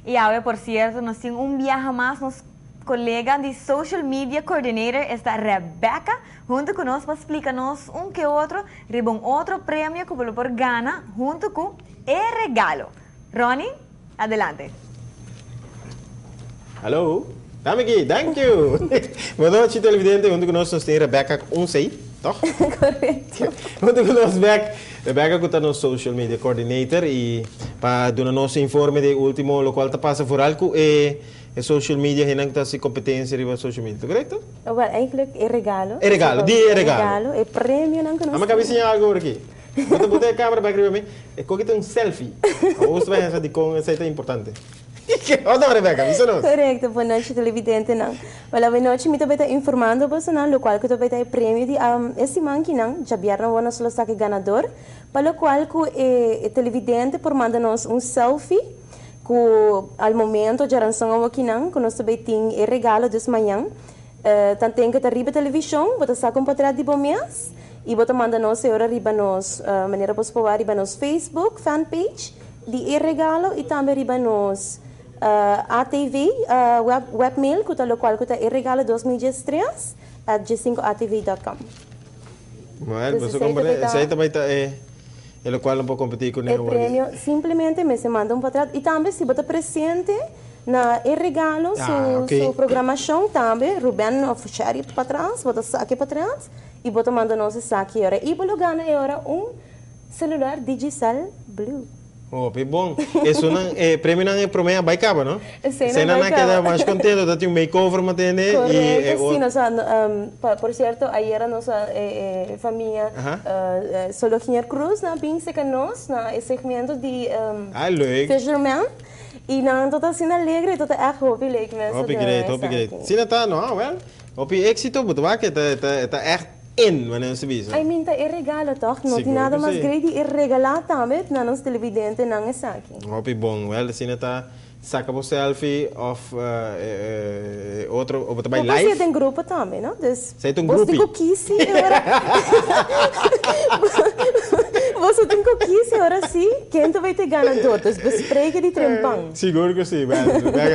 E ahora, por cierto, nos tiene un viaje más, nos colega de Social Media Coordinator, está Rebecca, junto con nosotros para explicarnos un que otro, ribón otro premio que por gana, junto con el regalo. Ronnie, adelante. Hallo, Damiki, thank you. Boa noite, televidente. Junto conosco nós temos Rebecca Unsei, toch? Correcto. Junto conosco, Rebecca, que está no Social Media Coordinator e para dar nosso informe de último, o qual está passando por algo e social media, que não está se competência riba social media, correto? Well, eigenlijk é regalo. É regalo, die é regalo. É prêmio não que nós. Vamos cabecinha algo aqui. Vou botar a câmera para aqui para mim. É que um selfie. Você vai pensar de como isso é importante. Olha, Rebecca, isso não. Correto, boa noite, televidente não. Olha, boa noite, me também está informando você não, o qual que também está prêmio de esse manque não, já vieram o nosso saque ganador, para o qual que televidente por mandar-nos selfie, que ao momento já ranção aqui não, que nós também tem regalo de manhã, tanto tem que estar riba televisão, você saca portrait de bom mês, e você manda-nos agora riba nos maneira para provar riba nos Facebook fanpage de regalo e também riba nos ATV, webmail, que o qual que regalo 2013 @g5atv.com. Mas você compra, isso aí também está o qual não pode competir com nenhum. O prêmio simplesmente me se manda portrait e também se você presente na regalo sua programação também, Ruben oficial para trás, você saque para trás e você manda nosso saque agora e você ganha agora celular digital blue. Oh, que bom. Isso não é prêmio não é para mim vai acabar, não? Você não queda mais contente, dá um makeover matene e sim, nossa por certo, aí era nossa família Soloquinha Cruz na pinça que nós na segmento de fisherman e não toda assim alegre, toda happy like mesmo. Hopi great. Sim, tá, não, well. Hopi êxito, but vai que tá echt in wanneer ze bezig. I mean, é regalo toch? Não tem nada mais grande é regalar também na nossa televidente não é aqui. Hopi bom, well, sim, tá saca por selfie of outro ou também live. Você tem grupo também, não? Você tem grupo. Você tem cookies agora. Você tem cookies agora sim. Quem tu vai ter ganador? Dus bespreken die trempang. Seguro que sim.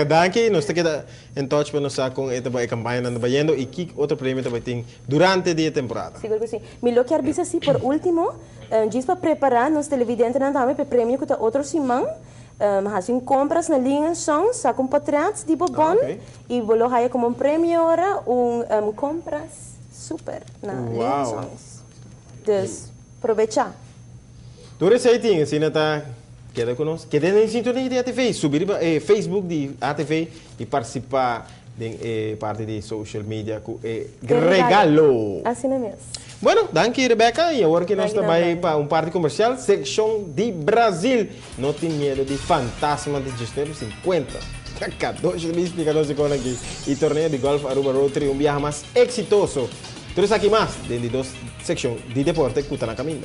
Danke, nós temos que em touch para nós com esta campanha andando bayendo e que outro prêmio também tem durante a temporada. Seguro que sim. Me lo quero dizer assim por último, diz para preparar nos televidentes não também para prêmio que tá outro simão. Assim compras na linha sons, saca portraits de bobon e vou lá como prêmio agora compras super na linha sons. Dus aproveitar. Door het zeiting, zie je dat queda conosco, queda em sintonia de ATV, subir Facebook de ATV e participar de parte de social media com regalo. Assim mesmo. Bueno, danke Rebecca, e agora que nós também para parte comercial, secção de Brasil. Não tem medo de fantasma de Gestero 50. Dois de explicações com aqui. E torneio de golfe Aruba Rotary, viaje mais exitoso. Trouxe aqui mais, dentro de duas secções de deporte que está na caminho.